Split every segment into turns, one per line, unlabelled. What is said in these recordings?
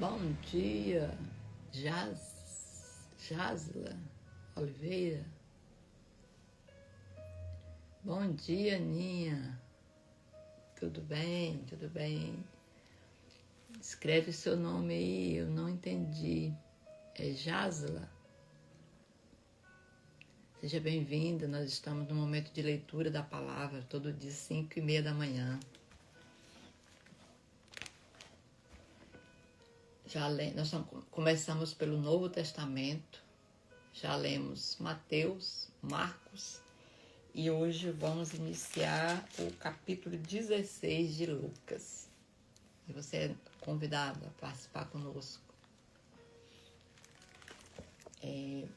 Bom dia, Jasla Oliveira. Bom dia, Ninha. Tudo bem? Tudo bem? Escreve seu nome aí, eu não entendi. É Jasla? Seja bem-vinda, nós estamos no momento de leitura da palavra, todo dia 5:30 da manhã. Nós começamos pelo Novo Testamento, já lemos Mateus, Marcos e hoje vamos iniciar o capítulo 16 de Lucas. E você é convidado a participar conosco. E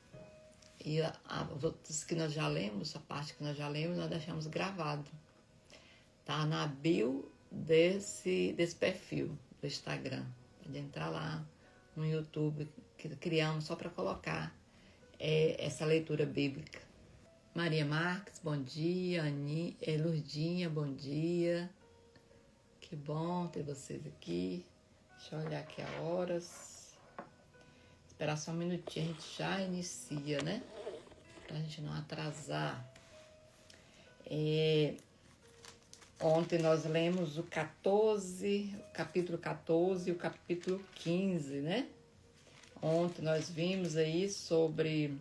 os outros que nós já lemos, a parte que nós já lemos, nós deixamos gravado. Tá na bio desse perfil do Instagram. Pode entrar lá no YouTube, que criamos só para colocar essa leitura bíblica. Maria Marques, bom dia. Lurdinha, bom dia. Que bom ter vocês aqui. Deixa eu olhar aqui a horas. Esperar só um minutinho, a gente já inicia, né? Pra gente não atrasar. Ontem nós lemos o capítulo 14 e o capítulo 15, né? Ontem nós vimos aí sobre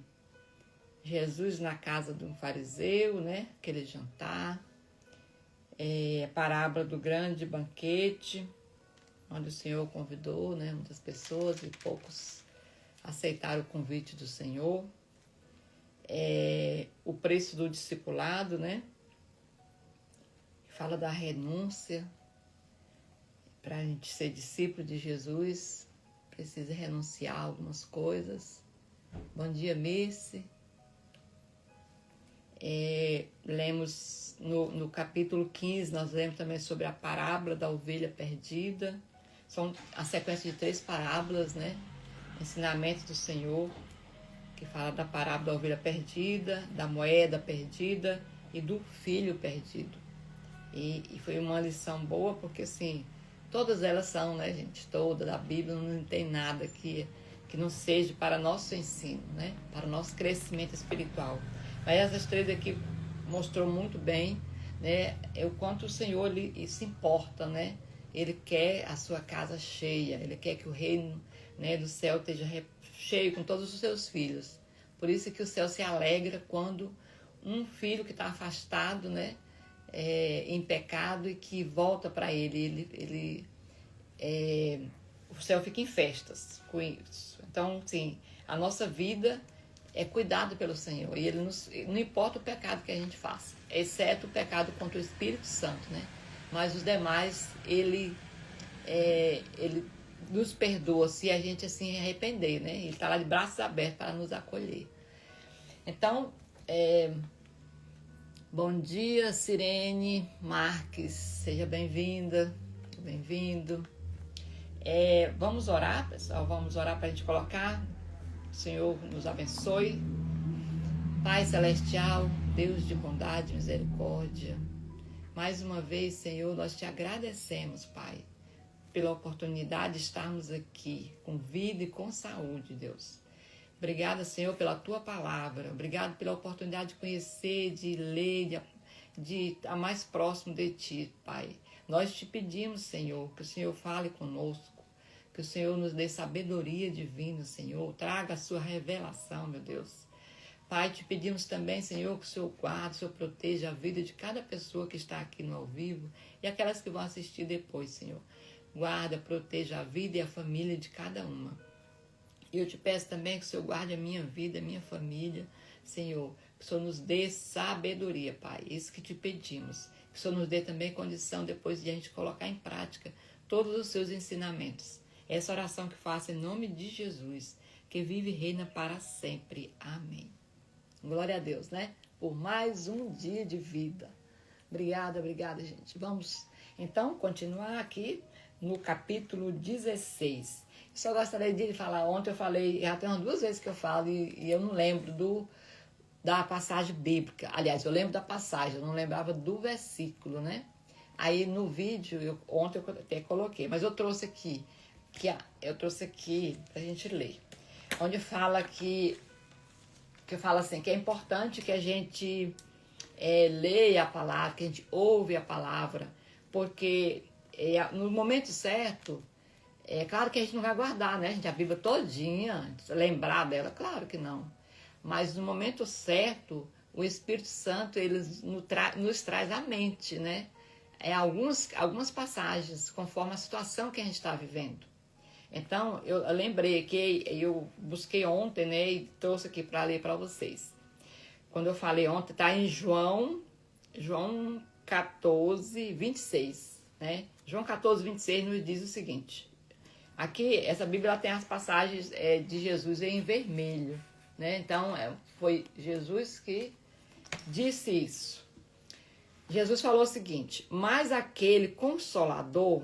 Jesus na casa de um fariseu, né? Aquele jantar. A parábola do grande banquete, onde o Senhor convidou, né, muitas pessoas e poucos aceitaram o convite do Senhor. O preço do discipulado, né? Fala da renúncia. Para a gente ser discípulo de Jesus, precisa renunciar a algumas coisas. Bom dia, Mirce. Lemos no capítulo 15, nós lemos também sobre a parábola da ovelha perdida. São a sequência de 3 parábolas, né? Ensinamento do Senhor, que fala da parábola da ovelha perdida, da moeda perdida e do filho perdido. E foi uma lição boa, porque assim, todas elas são, né, gente? Toda da Bíblia, não tem nada que não seja para nosso ensino, né? Para o nosso crescimento espiritual. Mas essas 3 aqui mostrou muito bem, né, o quanto o Senhor se importa, né? Ele quer a sua casa cheia, Ele quer que o reino, né, do céu esteja cheio com todos os seus filhos. Por isso que o céu se alegra quando um filho que está afastado, né, em pecado e que volta para ele, o céu fica em festas com isso. Então, sim, a nossa vida é cuidado pelo Senhor, e Ele não importa o pecado que a gente faça, exceto o pecado contra o Espírito Santo, né? Mas os demais, Ele nos perdoa se a gente assim arrepender, né? Ele está lá de braços abertos para nos acolher. Então, bom dia, Sirene Marques, seja bem-vinda, bem-vindo. Vamos orar, pessoal, vamos orar para a gente colocar. O Senhor nos abençoe. Pai Celestial, Deus de bondade e misericórdia, mais uma vez, Senhor, nós te agradecemos, Pai, pela oportunidade de estarmos aqui com vida e com saúde, Deus. Obrigada, Senhor, pela Tua palavra. Obrigado pela oportunidade de conhecer, de ler, de estar mais próximo de Ti, Pai. Nós te pedimos, Senhor, que o Senhor fale conosco, que o Senhor nos dê sabedoria divina, Senhor. Traga a Sua revelação, meu Deus. Pai, te pedimos também, Senhor, que o Senhor guarde, o Senhor proteja a vida de cada pessoa que está aqui no ao vivo e aquelas que vão assistir depois, Senhor. Guarda, proteja a vida e a família de cada uma. E eu te peço também que o Senhor guarde a minha vida, a minha família, Senhor. Que o Senhor nos dê sabedoria, Pai. Isso que te pedimos. Que o Senhor nos dê também condição depois de a gente colocar em prática todos os seus ensinamentos. Essa oração que faço em nome de Jesus, que vive e reina para sempre. Amém. Glória a Deus, né? Por mais um dia de vida. Obrigada, gente. Vamos, então, continuar aqui no capítulo 16. Só gostaria de falar, ontem eu falei, já tem umas 2 vezes que eu falo e eu não lembro da passagem bíblica. Aliás, eu lembro da passagem, eu não lembrava do versículo, né? Aí no vídeo, ontem eu até coloquei, mas eu trouxe aqui, eu trouxe aqui para a gente ler, onde fala que fala assim, que é importante que a gente leia a palavra, que a gente ouve a palavra, porque no momento certo, é claro que a gente não vai guardar, né? A gente a Bíblia todinha, lembrar dela, claro que não. Mas no momento certo, o Espírito Santo ele nos traz à mente, né? Algumas passagens, conforme a situação que a gente está vivendo. Então, eu lembrei que eu busquei ontem, né? E trouxe aqui para ler para vocês. Quando eu falei ontem, está em João 14, 26, né? João 14, 26 nos diz o seguinte. Aqui, essa Bíblia tem as passagens de Jesus em vermelho, né? Então, foi Jesus que disse isso. Jesus falou o seguinte: mas aquele Consolador,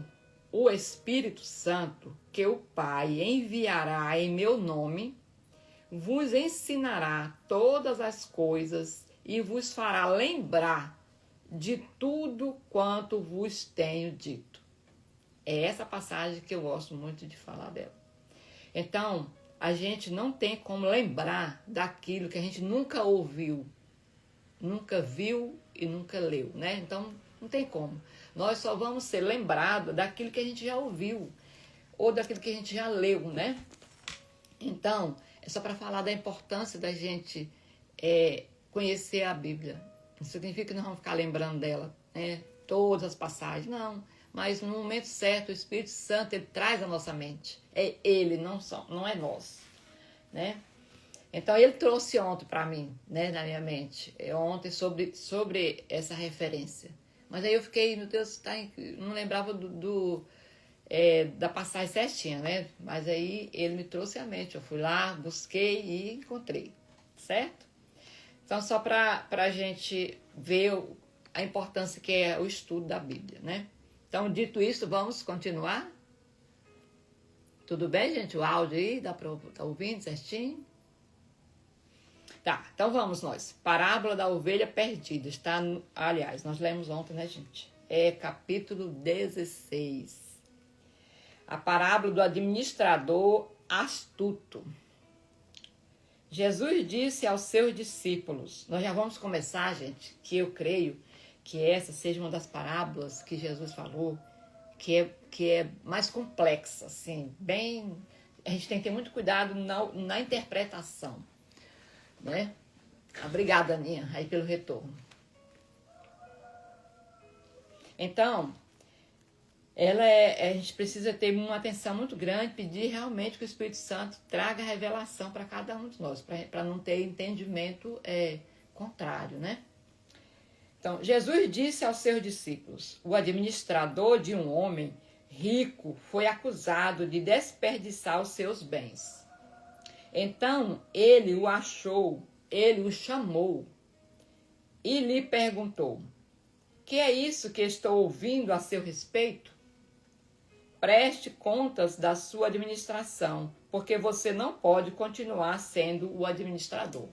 o Espírito Santo, que o Pai enviará em meu nome, vos ensinará todas as coisas e vos fará lembrar de tudo quanto vos tenho dito. É essa passagem que eu gosto muito de falar dela. Então, a gente não tem como lembrar daquilo que a gente nunca ouviu, nunca viu e nunca leu, né? Então, não tem como. Nós só vamos ser lembrados daquilo que a gente já ouviu ou daquilo que a gente já leu, né? Então, é só para falar da importância da gente conhecer a Bíblia. Não significa que nós vamos ficar lembrando dela, né? Todas as passagens, não. Mas no momento certo, o Espírito Santo, ele traz à nossa mente. É ele, não é nós, né? Então, ele trouxe ontem para mim, né, na minha mente, ontem sobre essa referência. Mas aí eu fiquei, meu Deus, não lembrava da passagem certinha, né? Mas aí ele me trouxe à mente. Eu fui lá, busquei e encontrei, certo? Então, só para a gente ver a importância que é o estudo da Bíblia, né? Então, dito isso, vamos continuar? Tudo bem, gente? O áudio aí, dá para estar ouvindo certinho? Tá, então vamos nós. Parábola da ovelha perdida. Aliás, nós lemos ontem, né, gente? É capítulo 16. A parábola do administrador astuto. Jesus disse aos seus discípulos, nós já vamos começar, gente, que eu creio que essa seja uma das parábolas que Jesus falou, que é mais complexa, assim, bem... A gente tem que ter muito cuidado na interpretação, né? Obrigada, Aninha, aí pelo retorno. Então, a gente precisa ter uma atenção muito grande, pedir realmente que o Espírito Santo traga revelação para cada um de nós, para não ter entendimento contrário, né? Então, Jesus disse aos seus discípulos: o administrador de um homem rico foi acusado de desperdiçar os seus bens. Então, ele o chamou e lhe perguntou: que é isso que estou ouvindo a seu respeito? Preste contas da sua administração, porque você não pode continuar sendo o administrador.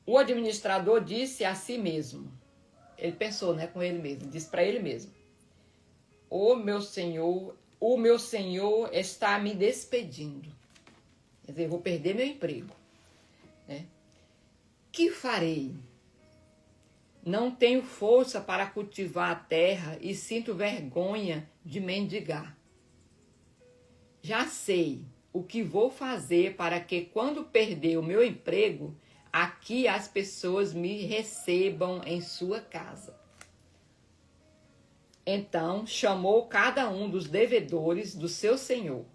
O administrador disse a si mesmo, ele pensou, né, com ele mesmo, disse para ele mesmo: o meu senhor está me despedindo. Quer dizer, eu vou perder meu emprego, né? Que farei? Não tenho força para cultivar a terra e sinto vergonha de mendigar. Já sei o que vou fazer para que, quando perder o meu emprego, aqui as pessoas me recebam em sua casa. Então chamou cada um dos devedores do seu senhor.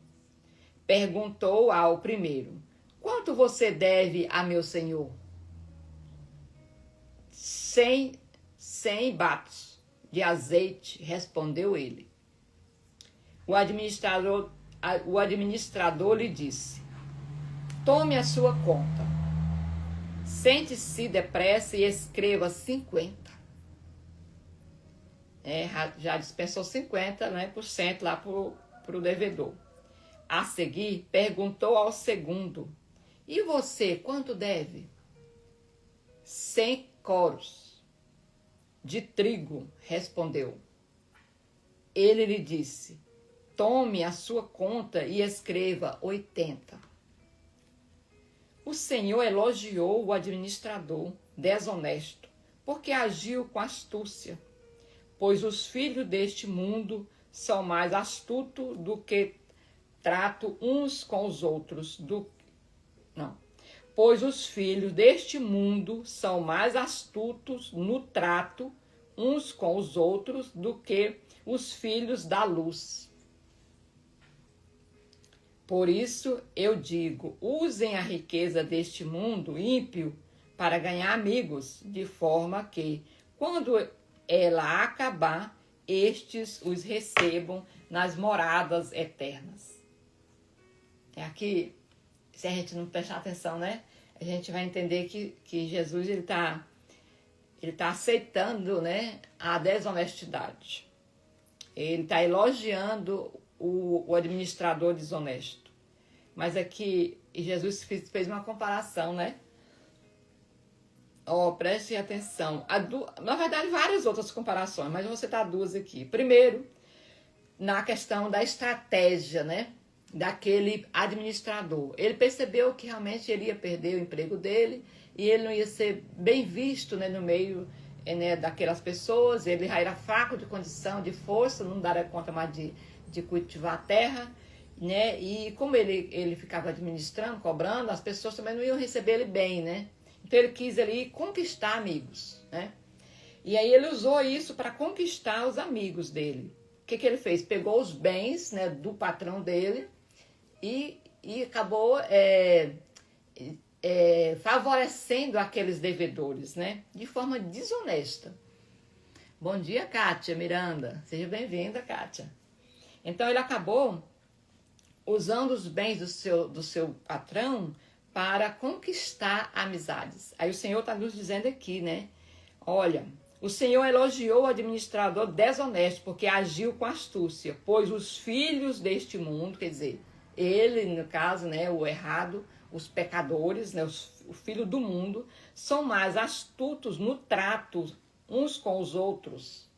Perguntou ao primeiro: quanto você deve a meu senhor? 100 batos de azeite, respondeu ele. O administrador lhe disse: tome a sua conta, sente-se depressa e escreva 50. Já dispensou 50%, né, lá para o devedor. A seguir, perguntou ao segundo: e você, quanto deve? 100 coros de trigo, respondeu. ele lhe disse: tome a sua conta e escreva 80. O Senhor elogiou o administrador desonesto, porque agiu com astúcia, pois os filhos deste mundo são mais astutos do que trato uns com os outros pois os filhos deste mundo são mais astutos no trato uns com os outros do que os filhos da luz. Por isso eu digo, usem a riqueza deste mundo ímpio para ganhar amigos, de forma que, quando ela acabar, estes os recebam nas moradas eternas. Aqui, se a gente não prestar atenção, né? A gente vai entender que Jesus ele tá aceitando, né, a desonestidade. Ele está elogiando o administrador desonesto. Mas aqui Jesus fez uma comparação, né? Preste atenção. Na verdade, várias outras comparações, mas eu vou citar duas aqui. Primeiro, na questão da estratégia, né, daquele administrador. Ele percebeu que realmente ele ia perder o emprego dele e ele não ia ser bem visto, né, no meio, né, daquelas pessoas. Ele já era fraco de condição, de força, não daria conta mais de cultivar a terra, né? E como ele ficava administrando, cobrando, as pessoas também não iam receber ele bem, né? Então ele quis ali conquistar amigos, né? E aí ele usou isso para conquistar os amigos dele. O que ele fez? Pegou os bens, né, do patrão dele e acabou favorecendo aqueles devedores, né? De forma desonesta. Bom dia, Kátia Miranda. Seja bem-vinda, Kátia. Então ele acabou usando os bens do seu patrão para conquistar amizades. Aí o Senhor está nos dizendo aqui, né? Olha, o Senhor elogiou o administrador desonesto, porque agiu com astúcia, pois os filhos deste mundo, quer dizer, ele, no caso, né, o errado, os pecadores, né, o filho do mundo, são mais astutos no trato uns com os outros,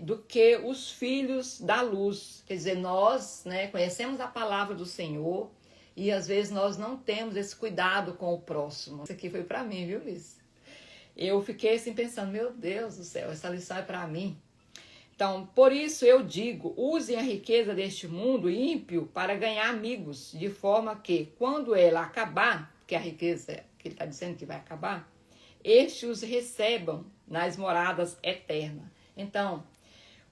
do que os filhos da luz. Quer dizer, nós, né, conhecemos a palavra do Senhor e às vezes nós não temos esse cuidado com o próximo. Isso aqui foi para mim, viu, Miss? Eu fiquei assim pensando, meu Deus do céu, essa lição é para mim. Então, por isso eu digo, usem a riqueza deste mundo ímpio para ganhar amigos, de forma que, quando ela acabar, que a riqueza que ele está dizendo que vai acabar, estes os recebam nas moradas eternas. Então,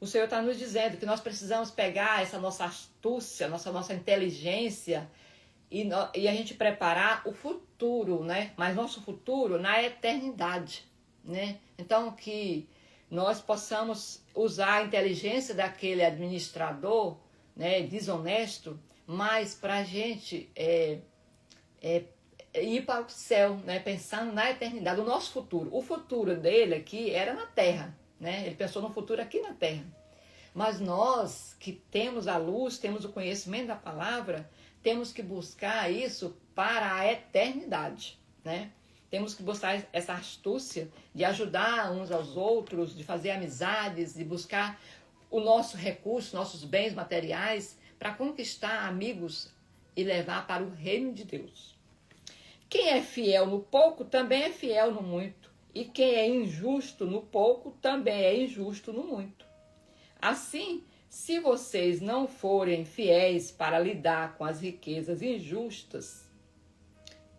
o Senhor está nos dizendo que nós precisamos pegar essa nossa astúcia, nossa inteligência e a gente preparar o futuro, né? Mas nosso futuro na eternidade, né? Então, que nós possamos usar a inteligência daquele administrador, né, desonesto, mas para a gente ir para o céu, né, pensando na eternidade, o nosso futuro. O futuro dele aqui era na terra, né? Ele pensou no futuro aqui na terra. Mas nós que temos a luz, temos o conhecimento da palavra, temos que buscar isso para a eternidade, né? Temos que buscar essa astúcia de ajudar uns aos outros, de fazer amizades, de buscar o nosso recurso, nossos bens materiais, para conquistar amigos e levar para o reino de Deus. Quem é fiel no pouco também é fiel no muito. E quem é injusto no pouco também é injusto no muito. Assim, se vocês não forem fiéis para lidar com as riquezas injustas,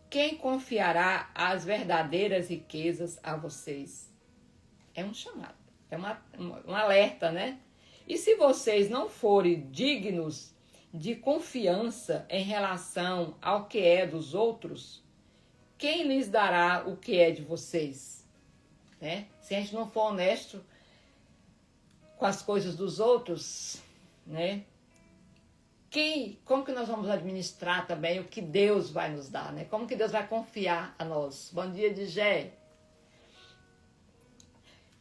quem confiará as verdadeiras riquezas a vocês? É um chamado, é um alerta, né? E se vocês não forem dignos de confiança em relação ao que é dos outros, quem lhes dará o que é de vocês? Né? Se a gente não for honesto com as coisas dos outros, né? Como que nós vamos administrar também o que Deus vai nos dar, né? Como que Deus vai confiar a nós? Bom dia, Digé.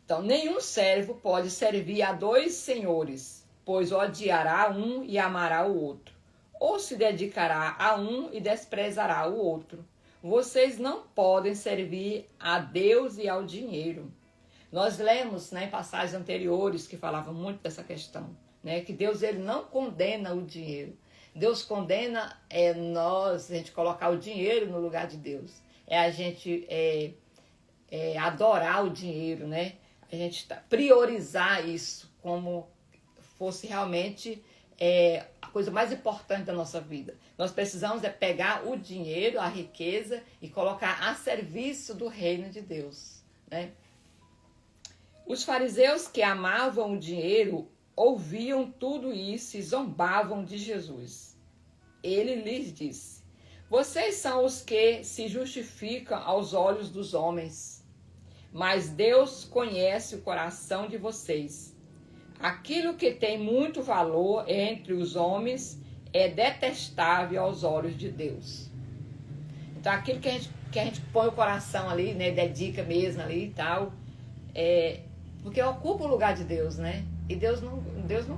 Então, nenhum servo pode servir a dois senhores, pois odiará um e amará o outro, ou se dedicará a um e desprezará o outro. Vocês não podem servir a Deus e ao dinheiro. Nós lemos, né, em passagens anteriores que falavam muito dessa questão, né, que Deus ele não condena o dinheiro. Deus condena a gente colocar o dinheiro no lugar de Deus. É a gente adorar o dinheiro, né? A gente priorizar isso como fosse realmente a coisa mais importante da nossa vida. Nós precisamos pegar o dinheiro, a riqueza e colocar a serviço do reino de Deus, né? Os fariseus que amavam o dinheiro ouviam tudo isso e zombavam de Jesus. Ele lhes disse: vocês são os que se justificam aos olhos dos homens, mas Deus conhece o coração de vocês. Aquilo que tem muito valor entre os homens é detestável aos olhos de Deus. Então, aquilo que a gente põe o coração ali, né, dedica mesmo ali e tal, porque ocupa o lugar de Deus, né? E Deus não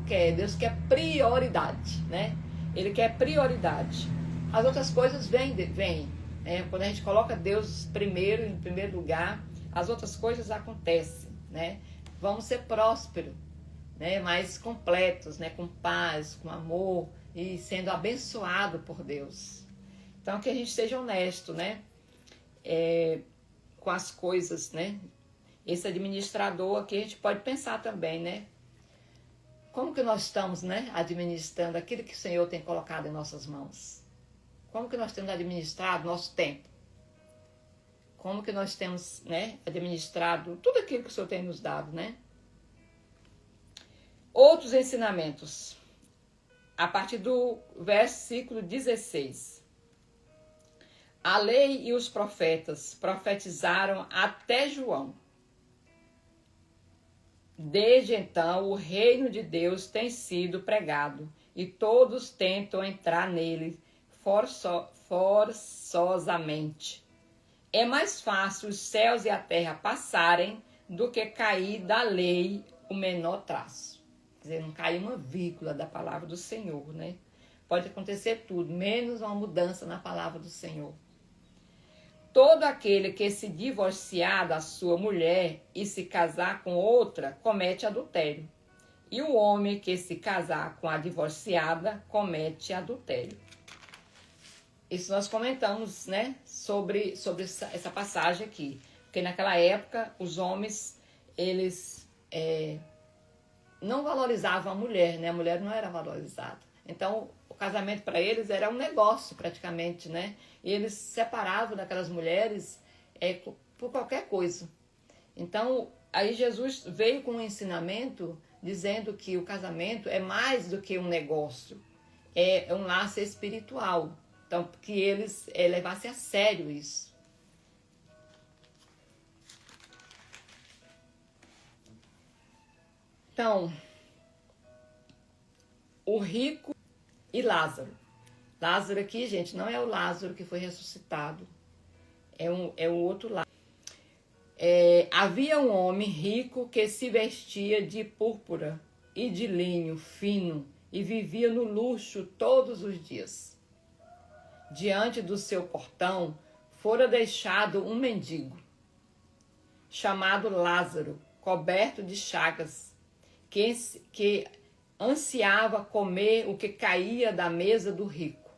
quer, Deus quer prioridade, né? Ele quer prioridade. As outras coisas vêm. Quando a gente coloca Deus primeiro, em primeiro lugar, as outras coisas acontecem, né? Vamos ser prósperos, né? Mais completos, né? Com paz, com amor e sendo abençoado por Deus. Então, que a gente seja honesto, né? Com as coisas, né? Esse administrador aqui a gente pode pensar também, né? Como que nós estamos, né, administrando aquilo que o Senhor tem colocado em nossas mãos? Como que nós temos administrado nosso tempo? Como que nós temos, né, administrado tudo aquilo que o Senhor tem nos dado, né? Outros ensinamentos. A partir do versículo 16. A lei e os profetas profetizaram até João. Desde então, o reino de Deus tem sido pregado e todos tentam entrar nele forçosamente. É mais fácil os céus e a terra passarem do que cair da lei o menor traço. Quer dizer, não cair uma vírgula da palavra do Senhor, né? Pode acontecer tudo, menos uma mudança na palavra do Senhor. Todo aquele que se divorciar da sua mulher e se casar com outra, comete adultério. E o homem que se casar com a divorciada, comete adultério. Isso nós comentamos, né, sobre essa passagem aqui. Porque naquela época, os homens, eles não valorizavam a mulher, né? A mulher não era valorizada. Então, o casamento para eles era um negócio praticamente, né? E eles se separavam daquelas mulheres por qualquer coisa. Então, aí Jesus veio com um ensinamento dizendo que o casamento é mais do que um negócio, é um laço espiritual. Então, que eles levassem a sério isso. Então, o rico e Lázaro. Lázaro aqui, gente, não é o Lázaro que foi ressuscitado. É o outro Lázaro. Havia um homem rico que se vestia de púrpura e de linho fino e vivia no luxo todos os dias. Diante do seu portão fora deixado um mendigo, chamado Lázaro, coberto de chagas, que ansiava comer o que caía da mesa do rico.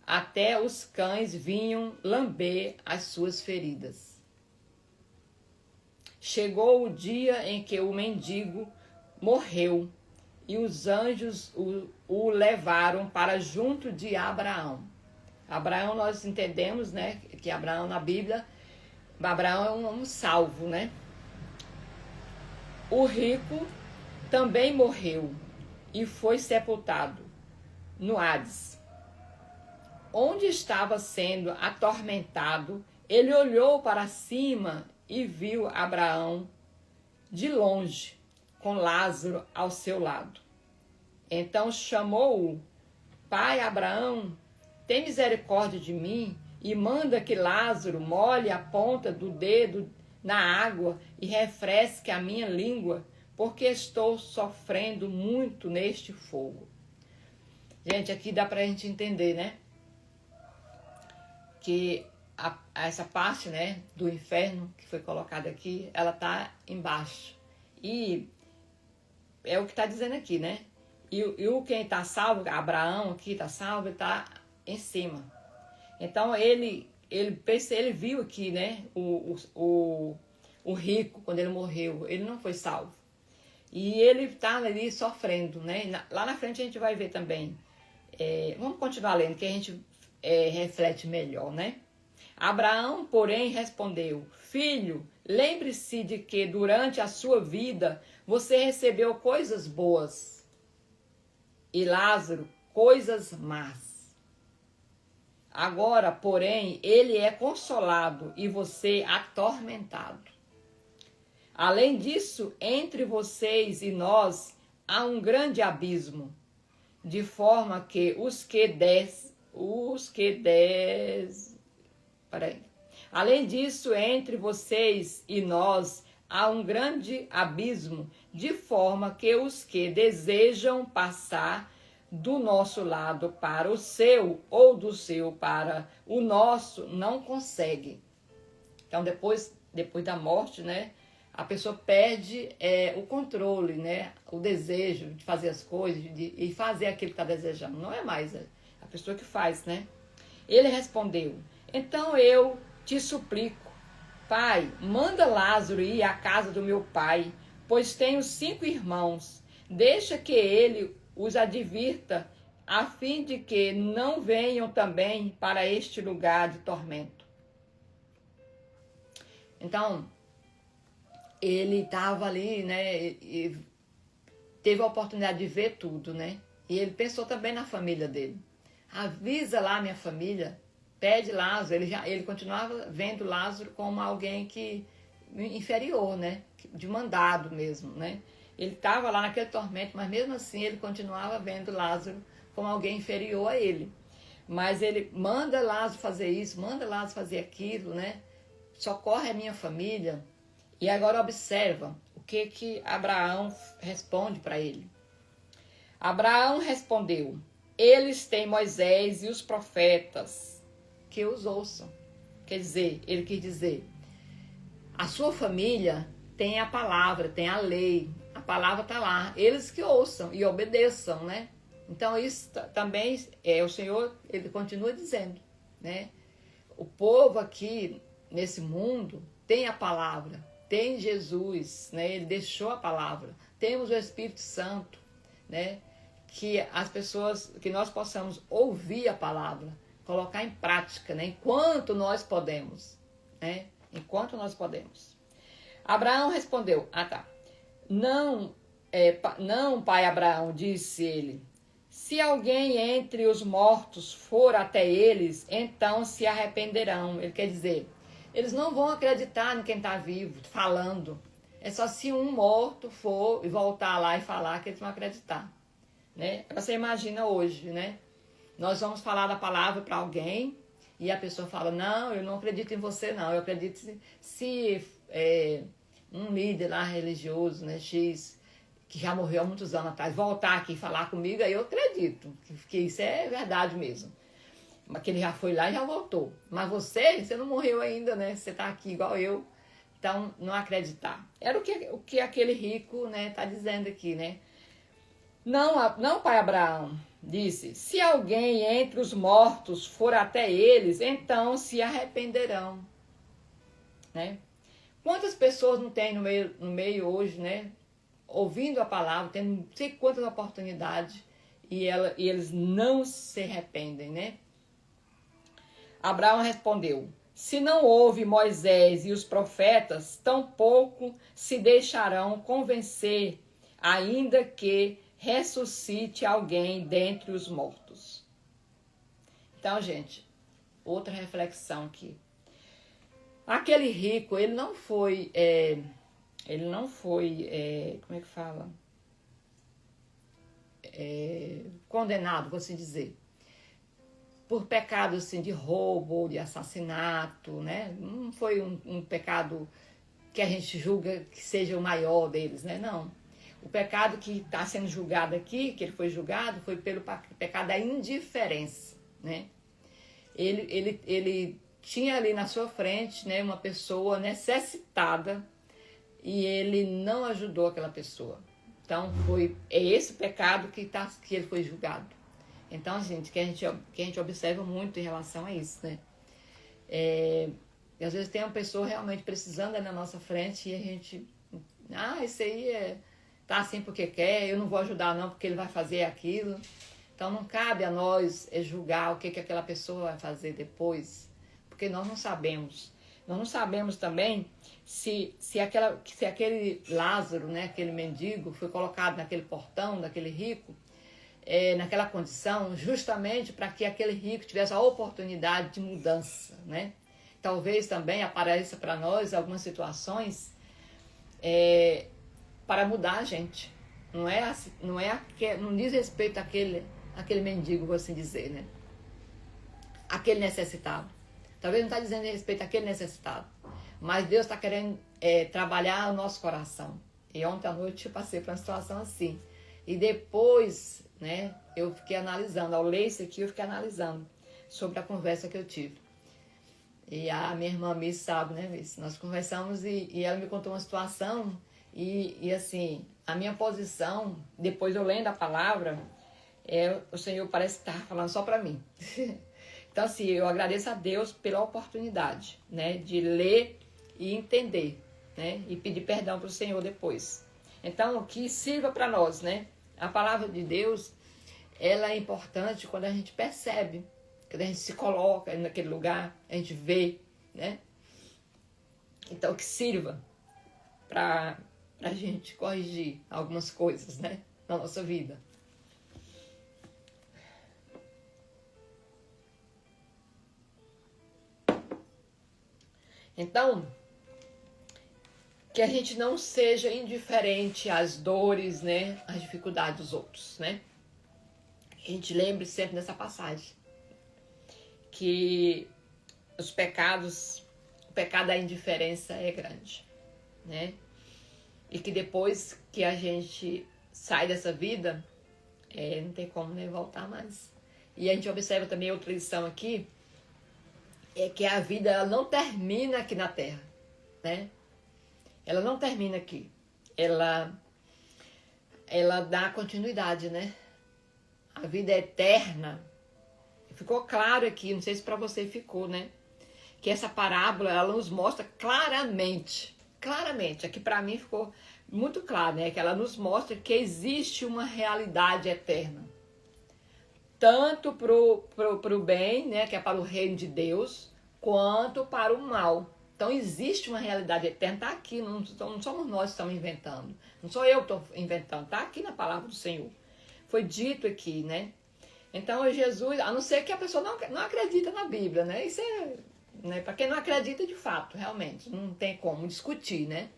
Até os cães vinham lamber as suas feridas. Chegou o dia em que o mendigo morreu e os anjos o levaram para junto de Abraão. Abraão, nós entendemos, né, que Abraão na Bíblia, Abraão é um salvo, né? O rico também morreu e foi sepultado no Hades. Onde estava sendo atormentado, ele olhou para cima e viu Abraão de longe, com Lázaro ao seu lado. Então chamou-o: Pai Abraão, tem misericórdia de mim e manda que Lázaro molhe a ponta do dedo na água e refresque a minha língua, porque estou sofrendo muito neste fogo. Gente, aqui dá pra gente entender, né? Que essa parte, né, do inferno que foi colocada aqui, ela está embaixo. E é o que está dizendo aqui, né? E o quem está salvo, Abraão aqui está salvo, ele está em cima. Então ele viu aqui, né, o rico, quando ele morreu, ele não foi salvo. E ele está ali sofrendo, né? Lá na frente a gente vai ver também. Vamos continuar lendo, que a gente reflete melhor, né? Abraão, porém, respondeu: Filho, lembre-se de que durante a sua vida você recebeu coisas boas e Lázaro coisas más. Agora, porém, ele é consolado e você atormentado. Além disso, entre vocês e nós há um grande abismo, de forma que Além disso, entre vocês e nós há um grande abismo, de forma que os que desejam passar do nosso lado para o seu, ou do seu para o nosso, não conseguem. Então, depois da morte, né, a pessoa perde o controle, né, o desejo de fazer as coisas e fazer aquilo que está desejando. Não é mais a pessoa que faz, né? Ele respondeu: Então eu te suplico, Pai, manda Lázaro ir à casa do meu pai, pois tenho 5 irmãos. Deixa que ele os advirta, a fim de que não venham também para este lugar de tormento. Então, ele estava ali, né, e teve a oportunidade de ver tudo, né? E ele pensou também na família dele. Avisa lá minha família, pede Lázaro. Ele continuava vendo Lázaro como alguém inferior, né? De mandado mesmo, né? Ele estava lá naquele tormento, mas mesmo assim ele continuava vendo Lázaro como alguém inferior a ele. Mas ele manda Lázaro fazer isso, manda Lázaro fazer aquilo, né? Socorre a minha família. E agora observa o que Abraão responde para ele. Abraão respondeu: Eles têm Moisés e os profetas, que os ouçam. Quer dizer, ele quis dizer, a sua família tem a palavra, tem a lei, a palavra está lá, eles que ouçam e obedeçam, né? Então isso também o Senhor, ele continua dizendo, né? O povo aqui nesse mundo tem a palavra, tem Jesus, né? Ele deixou a palavra, temos o Espírito Santo, né? Que as pessoas, que nós possamos ouvir a palavra, colocar em prática, né? Enquanto nós podemos, né? Enquanto nós podemos. Abraão respondeu: Não, pai Abraão, disse ele. Se alguém entre os mortos for até eles, então se arrependerão. Ele quer dizer, eles não vão acreditar em quem está vivo, falando. É só se um morto for e voltar lá e falar que eles vão acreditar. Né? Você imagina hoje, né? Nós vamos falar da palavra para alguém e a pessoa fala: Não, eu não acredito em você, não. Eu acredito se um líder lá religioso, né, X, que já morreu há muitos anos atrás, voltar aqui e falar comigo, aí eu acredito que isso é verdade mesmo. Mas que ele já foi lá e já voltou. Mas você não morreu ainda, né? Você está aqui igual eu. Então, não acreditar. Era o que aquele rico, né, está dizendo aqui, né? Não, pai Abraão, disse, se alguém entre os mortos for até eles, então se arrependerão. Né? Quantas pessoas não tem no meio hoje, né? Ouvindo a palavra, tendo não sei quantas oportunidades, e eles não se arrependem, né? Abraão respondeu: se não houve Moisés e os profetas, tampouco se deixarão convencer, ainda que ressuscite alguém dentre os mortos. Então, gente, outra reflexão aqui. Aquele rico, ele não foi, como é que fala? Condenado, vou assim dizer, por pecado assim, de roubo, de assassinato, né? Não foi um pecado que a gente julga que seja o maior deles, né? Não. O pecado que está sendo julgado aqui, que ele foi julgado, foi pelo pecado da indiferença, né? Ele tinha ali na sua frente, né, uma pessoa necessitada e ele não ajudou aquela pessoa. Então é esse pecado que ele foi julgado. Então, gente, que a gente observa muito em relação a isso, né? E às vezes tem uma pessoa realmente precisando na nossa frente e a gente, esse aí tá assim porque quer, eu não vou ajudar não porque ele vai fazer aquilo. Então não cabe a nós julgar o que aquela pessoa vai fazer depois, porque nós não sabemos. Nós não sabemos também se aquele Lázaro, né, aquele mendigo, foi colocado naquele portão, daquele rico, naquela condição, justamente para que aquele rico tivesse a oportunidade de mudança, né? Talvez também apareça para nós algumas situações para mudar a gente. Não diz respeito àquele mendigo, vou assim dizer, né? Aquele necessitado. Talvez não está dizendo respeito àquele necessitado, mas Deus está querendo trabalhar o nosso coração. E ontem à noite eu passei por uma situação assim. E depois, né, eu fiquei analisando, ao ler isso aqui, eu fiquei analisando sobre a conversa que eu tive. E a minha irmã Miss sabe, né, Miss? Nós conversamos e ela me contou uma situação e assim, a minha posição, depois eu lendo a palavra, o Senhor parece estar falando só para mim. Então, assim, eu agradeço a Deus pela oportunidade, né, de ler e entender, né, e pedir perdão para o Senhor depois. Então, que sirva para nós, né? A palavra de Deus, ela é importante quando a gente percebe, quando a gente se coloca naquele lugar, a gente vê, né? Então, que sirva para a gente corrigir algumas coisas, né, na nossa vida. Então, que a gente não seja indiferente às dores, né, às dificuldades dos outros, né? A gente lembre sempre dessa passagem, que o pecado da indiferença é grande, né? E que depois que a gente sai dessa vida, não tem como, né, voltar mais. E a gente observa também outra lição aqui, que a vida ela não termina aqui na Terra, né? Ela não termina aqui. Ela dá continuidade, né? A vida é eterna. Ficou claro aqui, não sei se para você ficou, né? Que essa parábola, ela nos mostra claramente, aqui para mim ficou muito claro, né? Que ela nos mostra que existe uma realidade eterna. Tanto pro bem, né? Que é para o reino de Deus, quanto para o mal. Então existe uma realidade eterna, está aqui, não somos nós que estamos inventando. Não sou eu que estou inventando, está aqui na palavra do Senhor. Foi dito aqui, né? Então Jesus, a não ser que a pessoa não acredita na Bíblia, né? Isso é, né, para quem não acredita de fato, realmente, não tem como discutir, né?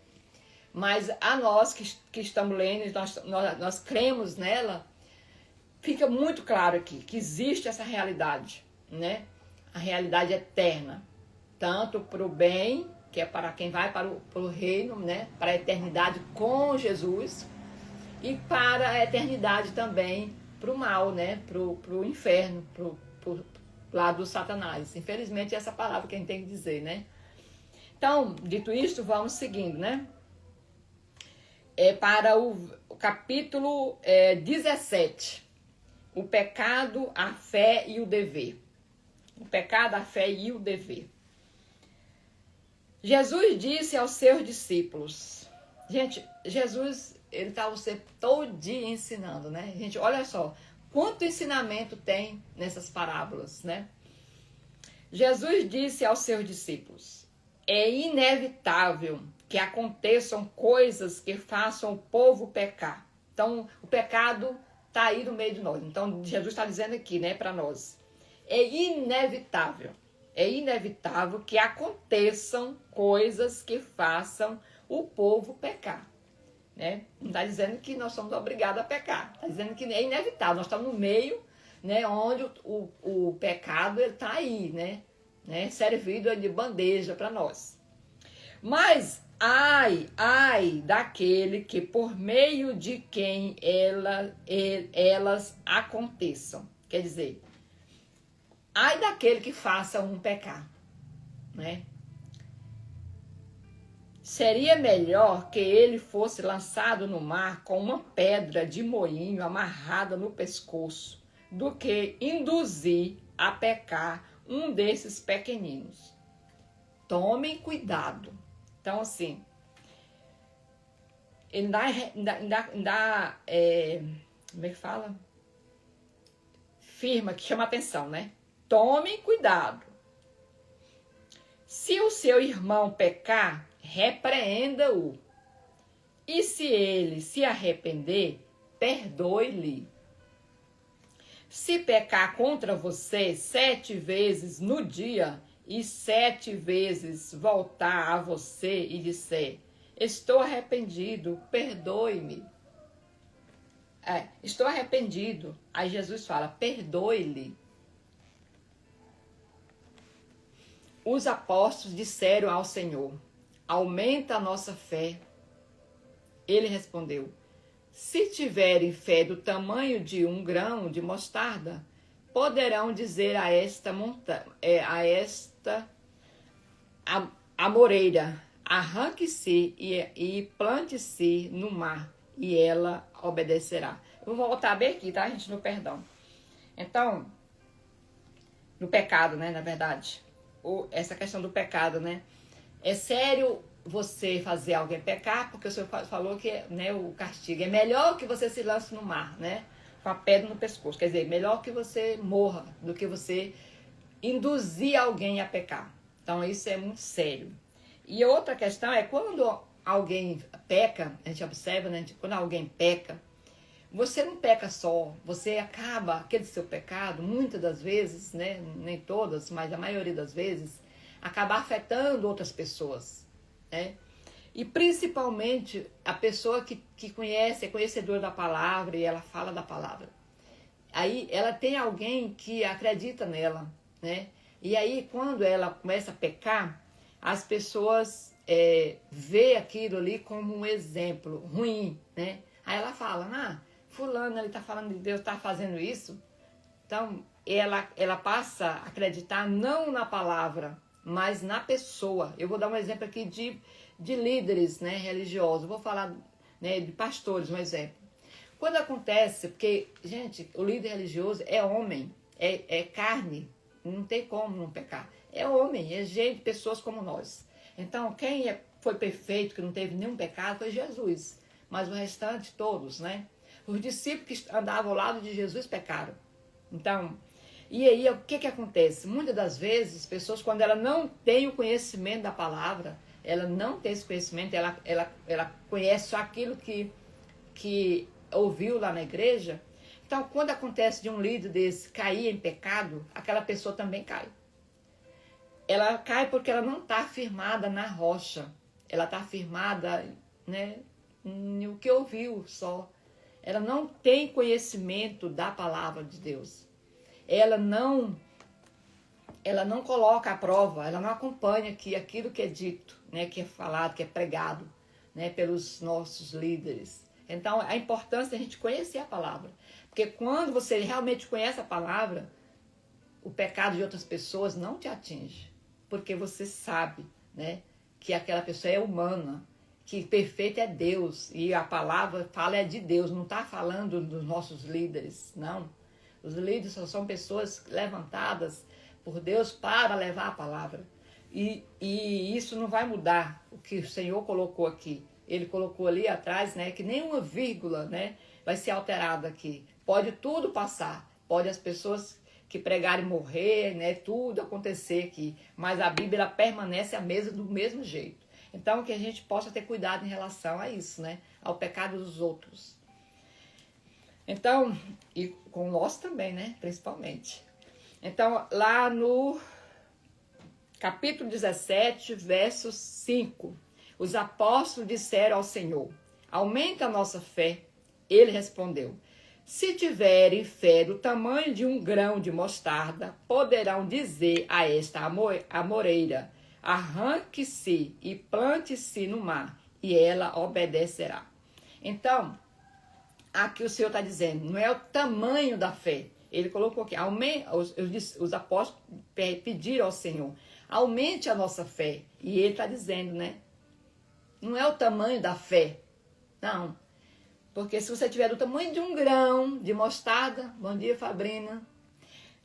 Mas a nós que estamos lendo, nós cremos nela, fica muito claro aqui que existe essa realidade, né? A realidade eterna, tanto para o bem, que é para quem vai para o reino, né? Para a eternidade com Jesus, e para a eternidade também para o mal, né? Para o inferno, para o lado do Satanás. Infelizmente, essa palavra que a gente tem que dizer, né? Então, dito isto, vamos seguindo, né? Para o capítulo 17. O pecado, a fé e o dever. O pecado, a fé e o dever. Jesus disse aos seus discípulos. Gente, Jesus, ele está o tempo todo dia ensinando, né? Gente, olha só, quanto ensinamento tem nessas parábolas, né? Jesus disse aos seus discípulos: é inevitável que aconteçam coisas que façam o povo pecar. Então, o pecado está aí no meio de nós. Então, Jesus está dizendo aqui, né, para nós. É inevitável que aconteçam coisas que façam o povo pecar, né? Não está dizendo que nós somos obrigados a pecar. Está dizendo que é inevitável. Nós estamos no meio, né, onde o pecado está aí, né, servido de bandeja para nós. Mas ai daquele que por meio de quem elas aconteçam. Quer dizer, ai daquele que faça um pecar, né? Seria melhor que ele fosse lançado no mar com uma pedra de moinho amarrada no pescoço, do que induzir a pecar um desses pequeninos. Tomem cuidado. Então, assim, ele dá como é que fala? Firma, que chama atenção, né? Tomem cuidado. Se o seu irmão pecar, repreenda-o. E se ele se arrepender, perdoe-lhe. Se pecar contra você 7 vezes no dia e 7 vezes voltar a você e disser: estou arrependido, perdoe-me. Estou arrependido. Aí Jesus fala: perdoe-lhe. Os apóstolos disseram ao Senhor: aumenta a nossa fé. Ele respondeu: se tiverem fé do tamanho de um grão de mostarda, poderão dizer a esta amoreira: arranque-se e plante-se no mar, e ela obedecerá. Eu vou voltar bem aqui, tá, gente, no perdão. Então, no pecado, né, na verdade. Essa questão do pecado, né? É sério você fazer alguém pecar, porque o Senhor falou que, né, o castigo é melhor que você se lance no mar, né? Com a pedra no pescoço. Quer dizer, melhor que você morra do que você induzir alguém a pecar. Então, isso é muito sério. E outra questão é quando alguém peca, a gente observa, né? Quando alguém peca, você não peca só, você acaba aquele seu pecado, muitas das vezes, né? Nem todas, mas a maioria das vezes, acaba afetando outras pessoas, né? E principalmente a pessoa que conhece, é conhecedora da palavra e ela fala da palavra. Aí ela tem alguém que acredita nela, né? E aí quando ela começa a pecar, as pessoas vê aquilo ali como um exemplo ruim, né? Aí ela fala: fulano, ele está falando de Deus, está fazendo isso. Então ela passa a acreditar não na palavra, mas na pessoa. Eu vou dar um exemplo aqui de líderes, né, religiosos. Vou falar, né, de pastores, um exemplo. Quando acontece, porque, gente, o líder religioso é homem, é carne, não tem como não pecar. É homem, é gente, pessoas como nós. Então, quem foi perfeito, que não teve nenhum pecado, foi Jesus. Mas o restante, todos, né? Os discípulos que andavam ao lado de Jesus pecaram. Então, e aí o que acontece? Muitas das vezes, as pessoas, quando ela não tem o conhecimento da palavra, ela não tem esse conhecimento, ela conhece só aquilo que ouviu lá na igreja. Então, quando acontece de um líder desse cair em pecado, aquela pessoa também cai. Ela cai porque ela não está firmada na rocha. Ela está firmada, né, no que ouviu só. Ela não tem conhecimento da palavra de Deus. Ela não coloca à prova, ela não acompanha aquilo que é dito, né, que é falado, que é pregado, né, pelos nossos líderes. Então, a importância da gente conhecer a palavra. Porque quando você realmente conhece a palavra, o pecado de outras pessoas não te atinge. Porque você sabe, né, que aquela pessoa é humana, que perfeito é Deus. E a palavra fala é de Deus, não está falando dos nossos líderes, não. Os líderes são pessoas levantadas por Deus para levar a palavra. E isso não vai mudar o que o Senhor colocou aqui. Ele colocou ali atrás, né, que nenhuma vírgula, né, vai ser alterada aqui. Pode tudo passar, pode as pessoas que pregarem morrer, né, tudo acontecer aqui. Mas a Bíblia permanece a mesma do mesmo jeito. Então, que a gente possa ter cuidado em relação a isso, né, ao pecado dos outros. Então, e com nós também, né, principalmente. Então, lá no capítulo 17, verso 5, os apóstolos disseram ao Senhor: aumenta a nossa fé. Ele respondeu: se tiverem fé do tamanho de um grão de mostarda, poderão dizer a esta amoreira: arranque-se e plante-se no mar, e ela obedecerá. Então, aqui o Senhor está dizendo, não é o tamanho da fé. Ele colocou aqui, os apóstolos pediram ao Senhor: aumente a nossa fé. E ele está dizendo, né? Não é o tamanho da fé, não. Porque se você tiver do tamanho de um grão de mostarda, bom dia, Fabrina.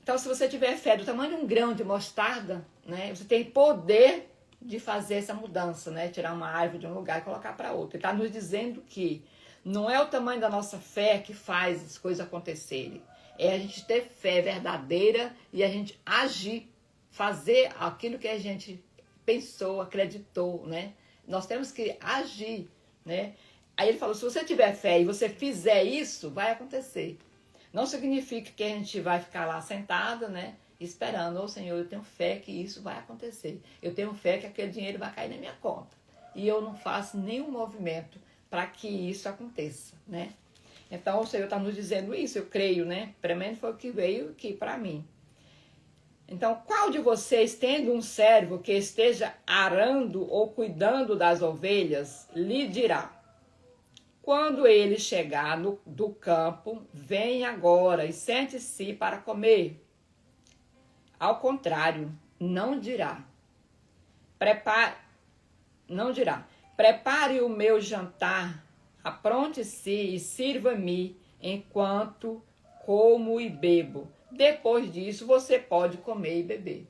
Então, se você tiver fé do tamanho de um grão de mostarda, né? Você tem poder de fazer essa mudança, né? Tirar uma árvore de um lugar e colocar para outro. Ele está nos dizendo que não é o tamanho da nossa fé que faz as coisas acontecerem. É a gente ter fé verdadeira e a gente agir, fazer aquilo que a gente pensou, acreditou, né? Nós temos que agir, né? Aí ele falou, se você tiver fé e você fizer isso, vai acontecer. Não significa que a gente vai ficar lá sentada, né? Esperando, Senhor, eu tenho fé que isso vai acontecer. Eu tenho fé que aquele dinheiro vai cair na minha conta. E eu não faço nenhum movimento para que isso aconteça, né? Então, o Senhor está nos dizendo isso, eu creio, né? Pelo menos foi o que veio aqui para mim. Então, qual de vocês, tendo um servo que esteja arando ou cuidando das ovelhas, lhe dirá, quando ele chegar do campo, vem agora e sente-se para comer? Ao contrário, não dirá, prepare o meu jantar, apronte-se e sirva-me enquanto como e bebo. Depois disso, você pode comer e beber.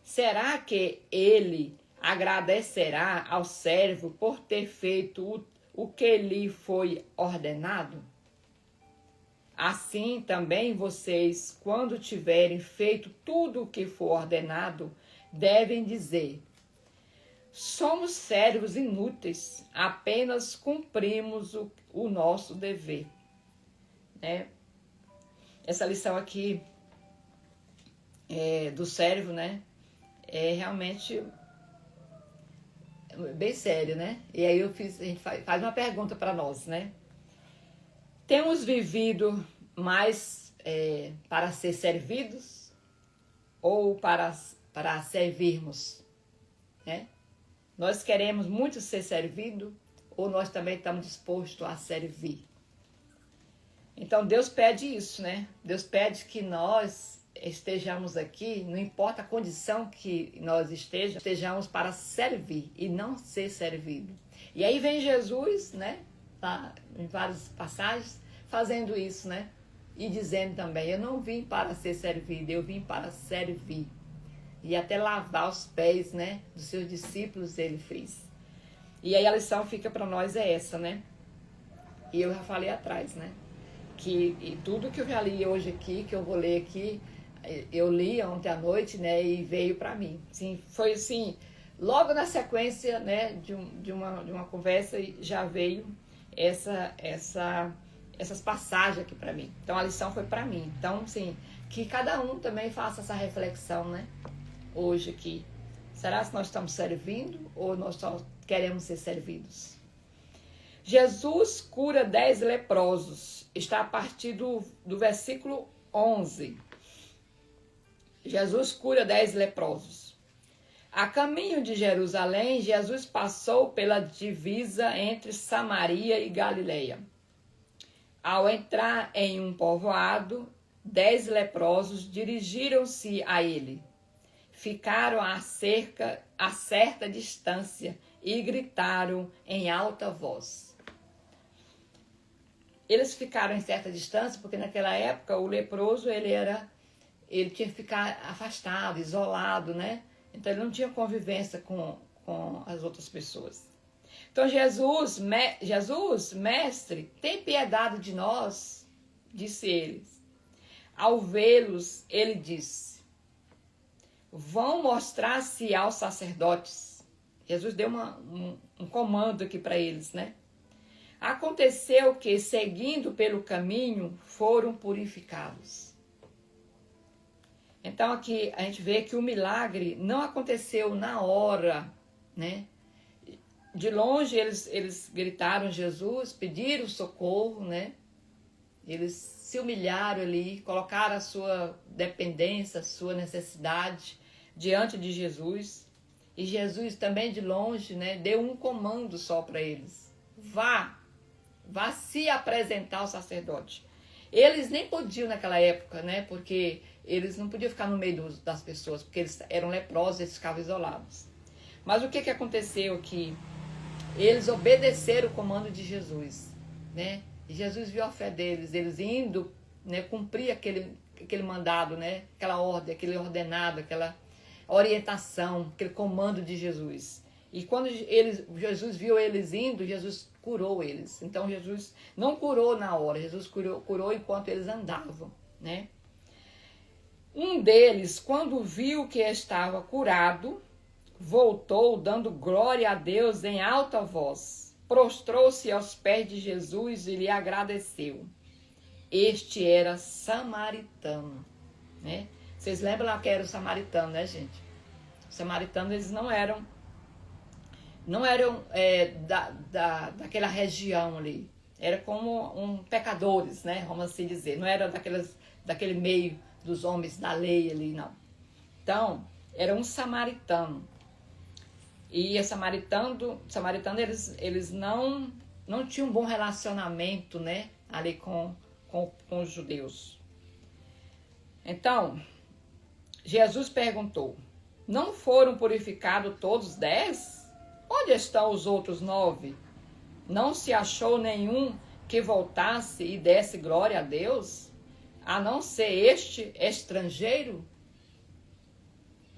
Será que ele agradecerá ao servo por ter feito o que lhe foi ordenado? Assim também vocês, quando tiverem feito tudo o que for ordenado, devem dizer, somos servos inúteis, apenas cumprimos o nosso dever. Né? Essa lição aqui do servo, né? É realmente bem sério, né? E aí a gente faz uma pergunta para nós, né? Temos vivido mais para ser servidos ou para servirmos, né? Nós queremos muito ser servido ou nós também estamos dispostos a servir? Então Deus pede isso, né? Deus pede que nós estejamos aqui, não importa a condição que nós estejamos para servir e não ser servido. E aí vem Jesus, né? Tá, em várias passagens, fazendo isso, né? E dizendo também, eu não vim para ser servido, eu vim para servir. E até lavar os pés, né? Dos seus discípulos ele fez. E aí a lição fica para nós é essa, né? E eu já falei atrás, né? E tudo que eu já li hoje aqui, que eu vou ler aqui, eu li ontem à noite, né, e veio para mim. Sim, foi assim, logo na sequência, né, de uma conversa, já veio essas passagens aqui para mim. Então a lição foi para mim. Então, sim, que cada um também faça essa reflexão, né, hoje aqui. Será que nós estamos servindo ou nós só queremos ser servidos? Jesus cura 10 leprosos. Está a partir do versículo 11. Jesus cura 10 leprosos. A caminho de Jerusalém, Jesus passou pela divisa entre Samaria e Galileia. Ao entrar em um povoado, 10 leprosos dirigiram-se a ele. Ficaram a certa distância e gritaram em alta voz. Eles ficaram em certa distância porque naquela época o leproso ele tinha que ficar afastado, isolado, né? Então ele não tinha convivência com as outras pessoas. Então Jesus, mestre, tem piedade de nós, disse eles. Ao vê-los, ele disse, vão mostrar-se aos sacerdotes. Jesus deu um comando aqui para eles, né? Aconteceu que, seguindo pelo caminho, foram purificados. Então aqui a gente vê que o milagre não aconteceu na hora, né? De longe eles gritaram Jesus, pediram socorro, né? Eles se humilharam ali, colocaram a sua dependência, a sua necessidade diante de Jesus. E Jesus também de longe, né, deu um comando só para eles. Vá se apresentar ao sacerdote. Eles nem podiam naquela época, né? Porque eles não podiam ficar no meio das pessoas, porque eles eram leprosos, eles ficavam isolados. Mas o que aconteceu aqui? Eles obedeceram o comando de Jesus, né? E Jesus viu a fé deles, eles indo, né, cumprir aquele mandado, né? Aquela ordem, aquele ordenado, aquela orientação, aquele comando de Jesus. E quando Jesus viu eles indo, Jesus curou eles. Então Jesus não curou na hora, Jesus curou enquanto eles andavam, né? Um deles, quando viu que estava curado, voltou dando glória a Deus em alta voz. Prostrou-se aos pés de Jesus e lhe agradeceu. Este era samaritano, né? Vocês lembram lá que era o samaritano, né, gente? Os samaritanos, eles não eram daquela região ali. Era como pecadores, né? Vamos assim dizer. Não era daquele meio dos homens da lei ali, não. Então, era um samaritano. E os samaritanos, eles não tinham um bom relacionamento, né? Ali com os judeus. Então, Jesus perguntou: não foram purificados todos 10? Onde estão os outros 9? Não se achou nenhum que voltasse e desse glória a Deus, a não ser este estrangeiro?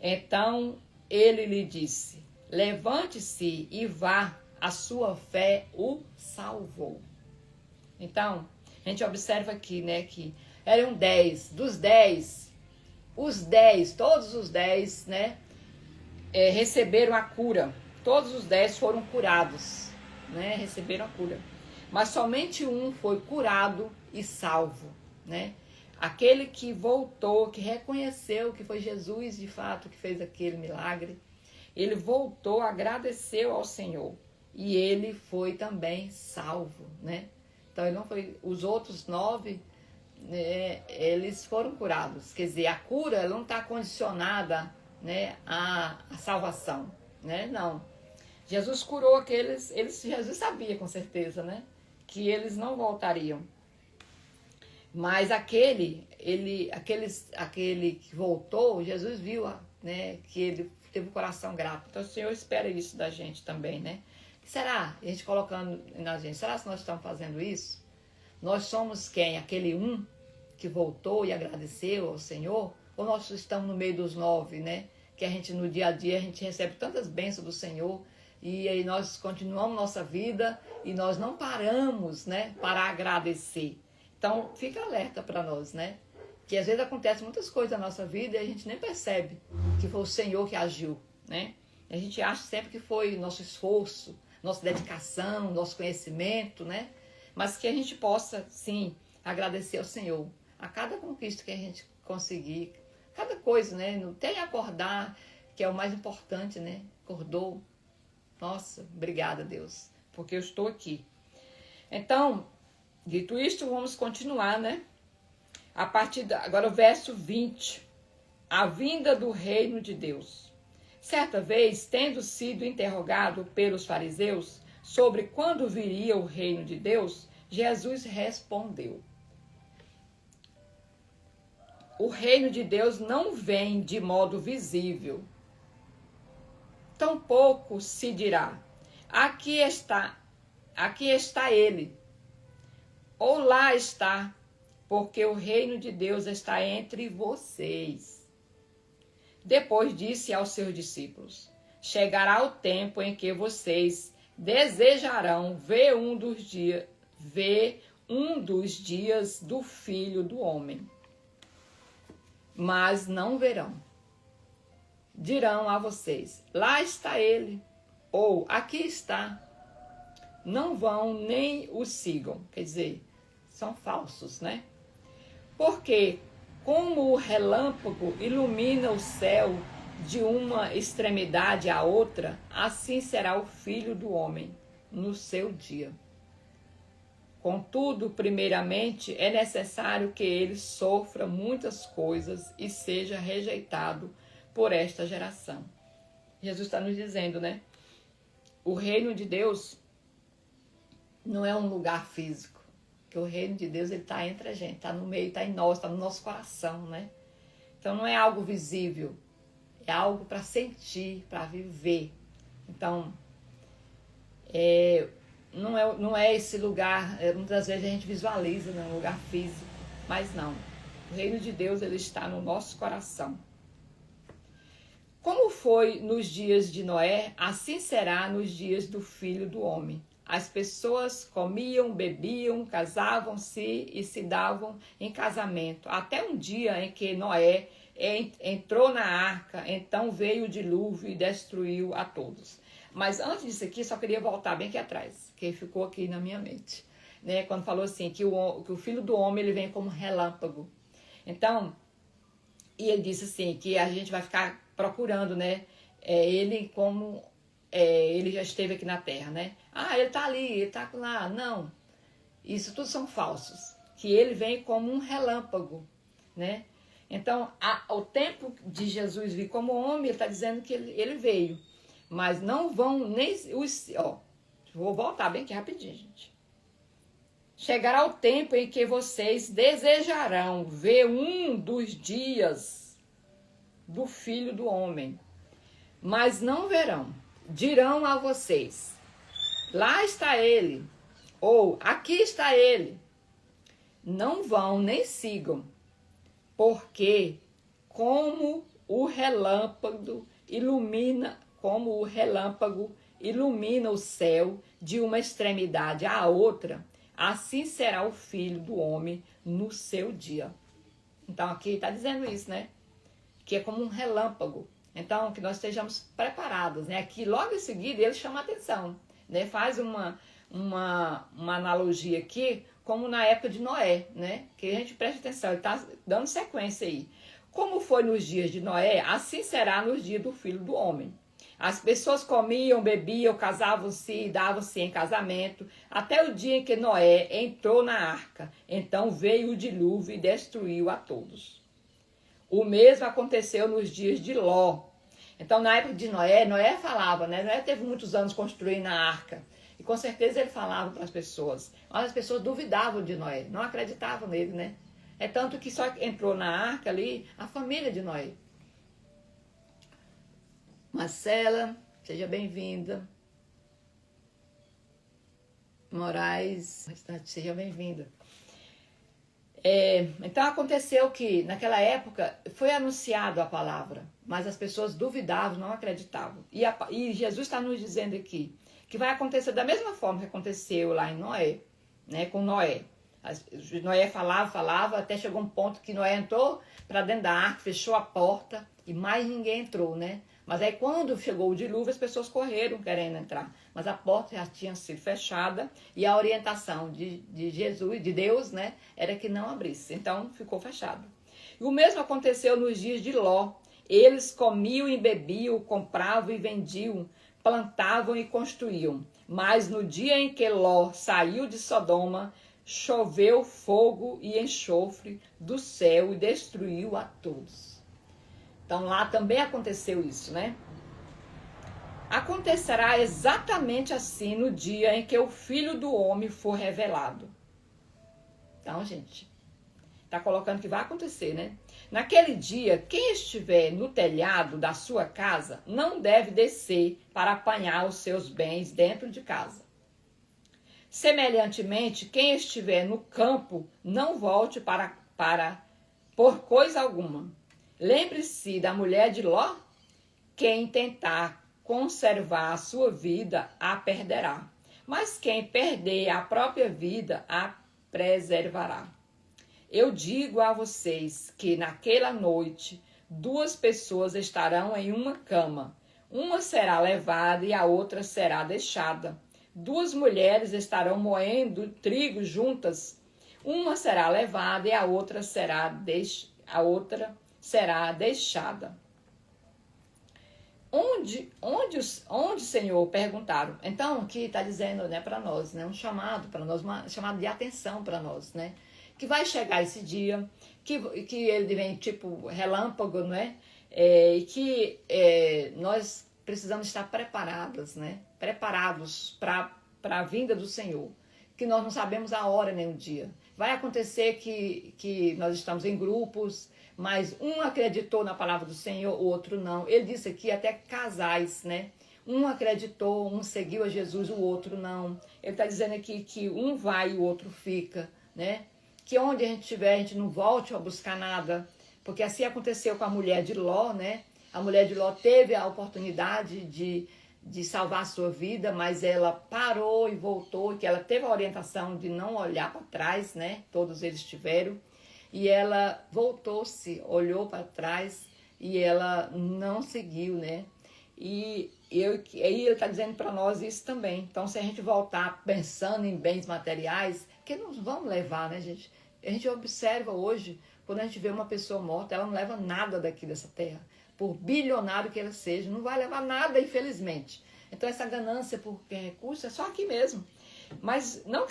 Então ele lhe disse: levante-se e vá, a sua fé o salvou. Então, a gente observa aqui, né, que eram 10, dos 10, todos os 10, né, receberam a cura. Todos os 10 foram curados, né, receberam a cura. Mas somente um foi curado e salvo, né? Aquele que voltou, que reconheceu que foi Jesus de fato que fez aquele milagre, ele voltou, agradeceu ao Senhor e ele foi também salvo, né? Então ele não foi, os outros 9, né, eles foram curados. Quer dizer, a cura ela não está condicionada, né, à salvação, né? Não. Jesus curou aqueles, Jesus sabia com certeza, né, que eles não voltariam. Mas aquele que voltou, Jesus viu, né, que ele teve o coração grato. Então o Senhor espera isso da gente também, né? Será? A gente colocando na gente, será que nós estamos fazendo isso? Nós somos quem? Aquele um que voltou e agradeceu ao Senhor? Ou nós estamos no meio dos 9, né? Que a gente no dia a dia, a gente recebe tantas bênçãos do Senhor e aí nós continuamos nossa vida e nós não paramos, né? Para agradecer. Então, fica alerta para nós, né? Que às vezes acontece muitas coisas na nossa vida e a gente nem percebe que foi o Senhor que agiu, né? A gente acha sempre que foi nosso esforço, nossa dedicação, nosso conhecimento, né? Mas que a gente possa, sim, agradecer ao Senhor a cada conquista que a gente conseguir, cada coisa, né? Não tem acordar, que é o mais importante, né? Acordou. Nossa, obrigada, Deus, porque eu estou aqui. Então, dito isto, vamos continuar, né? A partir agora o verso 20. A vinda do reino de Deus. Certa vez, tendo sido interrogado pelos fariseus sobre quando viria o reino de Deus, Jesus respondeu: o reino de Deus não vem de modo visível. Tampouco se dirá: aqui está ele, ou lá está, porque o reino de Deus está entre vocês. Depois disse aos seus discípulos: chegará o tempo em que vocês desejarão ver um dos dias do Filho do Homem, mas não verão. Dirão a vocês: lá está ele, ou aqui está. Não vão nem o sigam. Quer dizer, são falsos, né? Porque como o relâmpago ilumina o céu de uma extremidade à outra, assim será o Filho do Homem no seu dia. Contudo, primeiramente, é necessário que ele sofra muitas coisas e seja rejeitado por esta geração. Jesus está nos dizendo, né? O reino de Deus não é um lugar físico. Porque o reino de Deus, ele está entre a gente, está no meio, está em nós, está no nosso coração, né? Então não é algo visível, é algo para sentir, para viver. Então, não é esse lugar, muitas vezes a gente visualiza, né, um lugar físico, mas não. O reino de Deus, ele está no nosso coração. Como foi nos dias de Noé, assim será nos dias do Filho do Homem. As pessoas comiam, bebiam, casavam-se e se davam em casamento, até um dia em que Noé entrou na arca, então veio o dilúvio e destruiu a todos. Mas antes disso aqui, só queria voltar bem aqui atrás, que ficou aqui na minha mente, né? Quando falou assim, que o Filho do Homem, ele vem como relâmpago. Então, e ele disse assim, que a gente vai ficar procurando, né? Ele como ele já esteve aqui na Terra, né? Ah, ele tá ali, ele tá lá. Não, isso tudo são falsos. Que ele vem como um relâmpago, né? Então, o tempo de Jesus vir como homem, ele está dizendo que ele veio. Mas não vão nem os... vou voltar bem aqui rapidinho, gente. Chegará o tempo em que vocês desejarão ver um dos dias do Filho do Homem, mas não verão. Dirão a vocês, lá está ele, ou aqui está ele. Não vão nem sigam, porque como o relâmpago ilumina o céu de uma extremidade à outra, assim será o Filho do Homem no seu dia. Então aqui está dizendo isso, né? Que é como um relâmpago. Então, que nós estejamos preparados, né? Aqui, logo em seguida, ele chama a atenção, né? Faz uma analogia aqui, como na época de Noé, né? Que a gente preste atenção, ele está dando sequência aí. Como foi nos dias de Noé, assim será nos dias do Filho do Homem. As pessoas comiam, bebiam, casavam-se e davam-se em casamento, até o dia em que Noé entrou na arca. Então veio o dilúvio e destruiu a todos. O mesmo aconteceu nos dias de Ló. Então, na época de Noé falava, né? Noé teve muitos anos construindo a arca. E com certeza ele falava para as pessoas. Mas as pessoas duvidavam de Noé, não acreditavam nele, né? É tanto que só entrou na arca ali a família de Noé. Marcela, seja bem-vinda. Moraes, seja bem-vinda. Então aconteceu que naquela época foi anunciado a palavra, mas as pessoas duvidavam, não acreditavam. E Jesus está nos dizendo aqui que vai acontecer da mesma forma que aconteceu lá em Noé, né, com Noé. Noé falava, até chegou um ponto que Noé entrou para dentro da arca, fechou a porta e mais ninguém entrou, né? Mas aí quando chegou o dilúvio, as pessoas correram querendo entrar. Mas a porta já tinha sido fechada e a orientação de Jesus, de Deus, né, era que não abrisse. Então ficou fechado. E o mesmo aconteceu nos dias de Ló. Eles comiam e bebiam, compravam e vendiam, plantavam e construíam. Mas no dia em que Ló saiu de Sodoma, choveu fogo e enxofre do céu e destruiu a todos. Então lá também aconteceu isso, né? Acontecerá exatamente assim no dia em que o Filho do Homem for revelado. Então, gente, tá colocando que vai acontecer, né? Naquele dia, quem estiver no telhado da sua casa não deve descer para apanhar os seus bens dentro de casa. Semelhantemente, quem estiver no campo não volte por coisa alguma. Lembre-se da mulher de Ló. Quem tentar conservar a sua vida, a perderá. Mas quem perder a própria vida, a preservará. Eu digo a vocês que naquela noite, 2 pessoas estarão em uma cama. Uma será levada e a outra será deixada. 2 mulheres estarão moendo trigo juntas. Uma será levada e a outra será deixada. Onde, Senhor? Perguntaram. Então, aqui está dizendo, né, para nós, né, um chamado para nós, um chamado de atenção para nós, né, que vai chegar esse dia, que ele vem tipo relâmpago, né, e que nós precisamos estar preparados, né, preparados para a vinda do Senhor. que nós não sabemos a hora nem o dia. Vai acontecer que nós estamos em grupos, mas um acreditou na palavra do Senhor, o outro não. Ele disse aqui até casais, né? Um acreditou, um seguiu a Jesus, o outro não. Ele está dizendo aqui que um vai e o outro fica, né? Que onde a gente estiver, a gente não volte a buscar nada. Porque assim aconteceu com a mulher de Ló, né? A mulher de Ló teve a oportunidade de salvar a sua vida, mas ela parou e voltou, que ela teve a orientação de não olhar para trás, né? Todos eles tiveram. E ela voltou-se, olhou para trás e ela não seguiu, né? E ele está dizendo para nós isso também. Então, se a gente voltar pensando em bens materiais, que não vamos levar, né, gente? A gente observa hoje, quando a gente vê uma pessoa morta, ela não leva nada daqui dessa terra. Por bilionário que ela seja, não vai levar nada, infelizmente. Então, essa ganância por recurso é só aqui mesmo. Mas não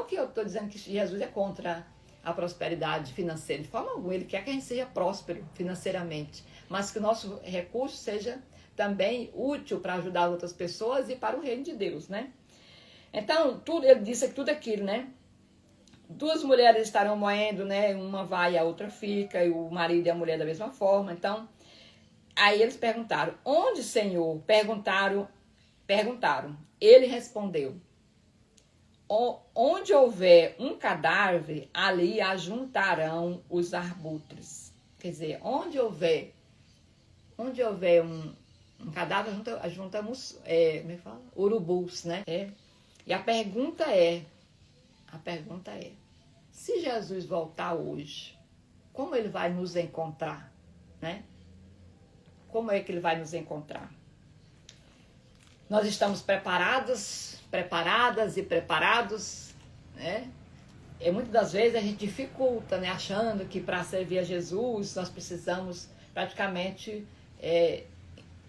que eu estou dizendo que Jesus é contra a prosperidade financeira, de forma alguma. Ele quer que a gente seja próspero financeiramente, mas que o nosso recurso seja também útil para ajudar outras pessoas e para o reino de Deus, né? Então, ele disse tudo aquilo, né? 2 mulheres estarão moendo, né? Uma vai e a outra fica, e o marido e a mulher da mesma forma. Então, aí eles perguntaram, onde, Senhor? Perguntaram. Ele respondeu, onde houver um cadáver, ali ajuntarão os arbutres. Quer dizer, onde houver um cadáver, juntamos, como é que fala? Urubus, né? E a pergunta é, se Jesus voltar hoje, como ele vai nos encontrar, né? Como é que ele vai nos encontrar? Nós estamos preparadas e preparados, né? E muitas das vezes a gente dificulta, né? Achando que para servir a Jesus nós precisamos praticamente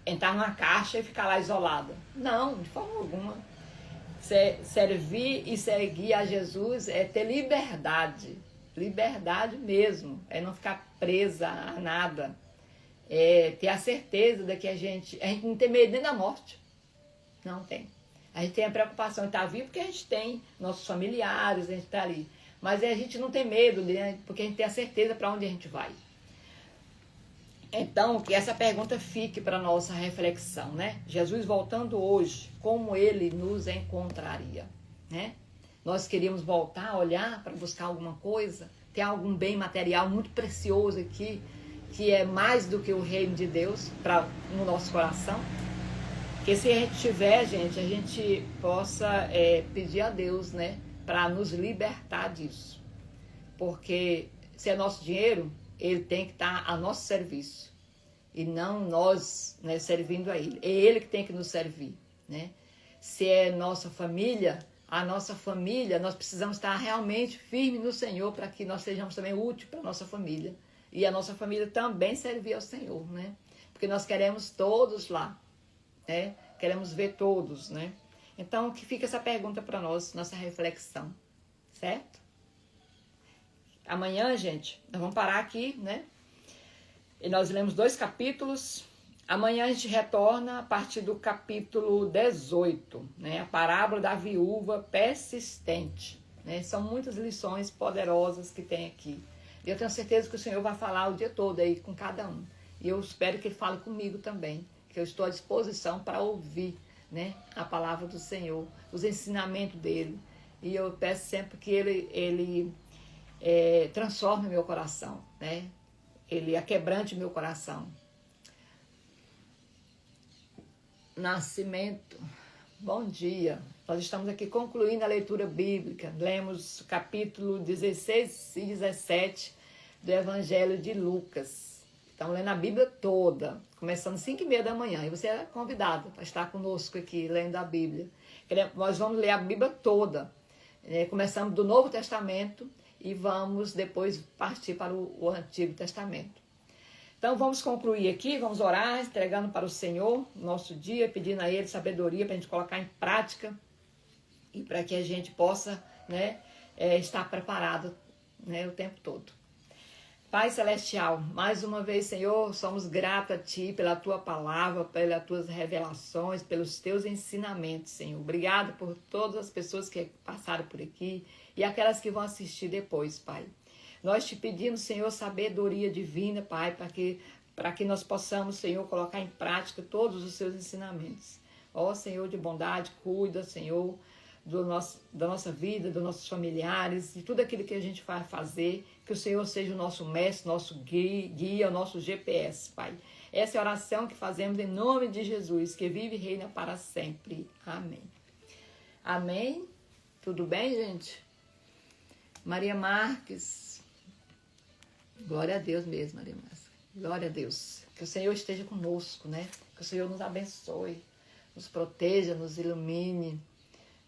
entrar numa caixa e ficar lá isolada. Não, de forma alguma. Servir e seguir a Jesus é ter liberdade mesmo, é não ficar presa a nada, é ter a certeza de que a gente não tem medo nem da morte, não tem. A gente tem a preocupação de estar vivo porque a gente tem nossos familiares, a gente está ali, mas a gente não tem medo, né? Porque a gente tem a certeza para onde a gente vai. Então, que essa pergunta fique para nossa reflexão, né? Jesus voltando hoje, como ele nos encontraria, né? Nós queríamos voltar a olhar para buscar alguma coisa, ter algum bem material muito precioso aqui, que é mais do que o reino de Deus no nosso coração. Que se a gente tiver, gente, a gente possa pedir a Deus, né? Para nos libertar disso. Porque se é nosso dinheiro, ele tem que estar a nosso serviço e não nós, né, servindo a ele. É ele que tem que nos servir, né? Se é nossa família, a nossa família, nós precisamos estar realmente firmes no Senhor para que nós sejamos também úteis para a nossa família. E a nossa família também servir ao Senhor, né? Porque nós queremos todos lá, né? Queremos ver todos, né? Então, que fica essa pergunta para nós, nossa reflexão, certo? Amanhã, gente, nós vamos parar aqui, né? E nós lemos 2 capítulos. Amanhã a gente retorna a partir do capítulo 18, né? A parábola da viúva persistente, né? São muitas lições poderosas que tem aqui. E eu tenho certeza que o Senhor vai falar o dia todo aí com cada um. E eu espero que ele fale comigo também, que eu estou à disposição para ouvir, né? A palavra do Senhor, os ensinamentos dele. E eu peço sempre que ele transforme meu coração, né? Ele aquebrante meu coração. Nascimento, bom dia. Nós estamos aqui concluindo a leitura bíblica. Lemos o capítulo 16 e 17 do Evangelho de Lucas. Estamos lendo a Bíblia toda, começando às 5h30 da manhã. E você é convidado para estar conosco aqui, lendo a Bíblia. Nós vamos ler a Bíblia toda. Começamos do Novo Testamento e vamos depois partir para o Antigo Testamento. Então vamos concluir aqui, vamos orar, entregando para o Senhor nosso dia, pedindo a Ele sabedoria para a gente colocar em prática e para que a gente possa, né, estar preparado, né, o tempo todo. Pai Celestial, mais uma vez, Senhor, somos gratos a Ti pela Tua palavra, pelas Tuas revelações, pelos Teus ensinamentos, Senhor. Obrigado por todas as pessoas que passaram por aqui e aquelas que vão assistir depois, Pai. Nós Te pedimos, Senhor, sabedoria divina, Pai, para que nós possamos, Senhor, colocar em prática todos os Seus ensinamentos. Ó, Senhor de bondade, cuida, Senhor, da nossa vida, dos nossos familiares, de tudo aquilo que a gente vai fazer, que o Senhor seja o nosso mestre, nosso guia, o nosso GPS, Pai. Essa é a oração que fazemos em nome de Jesus, que vive e reina para sempre. Amém. Amém? Tudo bem, gente? Maria Marques. Glória a Deus mesmo, Maria Marques. Glória a Deus. Que o Senhor esteja conosco, né? Que o Senhor nos abençoe, nos proteja, nos ilumine,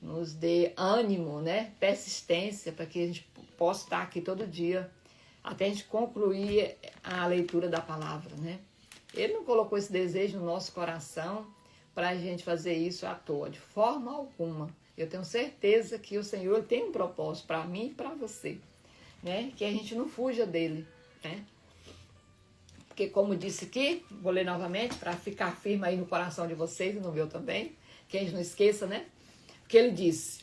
nos dê ânimo, né? Persistência, para que a gente possa estar aqui todo dia, até a gente concluir a leitura da palavra, né? Ele não colocou esse desejo no nosso coração para a gente fazer isso à toa, de forma alguma. Eu tenho certeza que o Senhor tem um propósito para mim e para você, né? Que a gente não fuja dele, né? Porque como disse aqui, vou ler novamente para ficar firme aí no coração de vocês e no meu também, que a gente não esqueça, né? Que ele disse,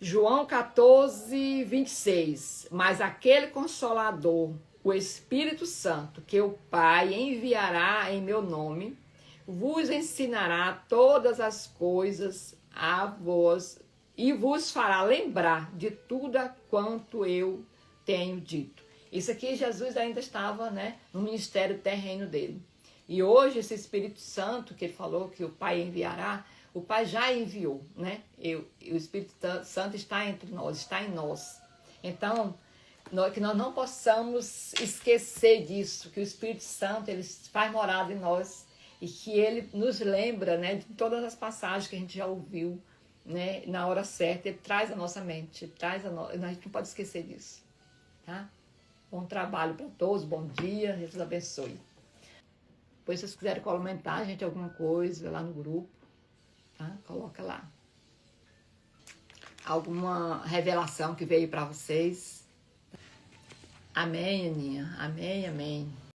João 14, 26, mas aquele Consolador, o Espírito Santo, que o Pai enviará em meu nome, vos ensinará todas as coisas a vós e vos fará lembrar de tudo quanto eu tenho dito. Isso aqui Jesus ainda estava, né, no ministério terreno dele. E hoje esse Espírito Santo que ele falou que o Pai enviará, o Pai já enviou, né? O Espírito Santo está entre nós, está em nós. Então, que nós não possamos esquecer disso, que o Espírito Santo ele faz morada em nós e que ele nos lembra, né, de todas as passagens que a gente já ouviu, né, na hora certa. Ele traz a nossa mente, a gente não pode esquecer disso, tá? Bom trabalho para todos, bom dia, Jesus abençoe. Depois, se vocês quiserem comentar, gente, alguma coisa lá no grupo, tá? Coloca lá. Alguma revelação que veio para vocês. Amém, Aninha. Amém, amém.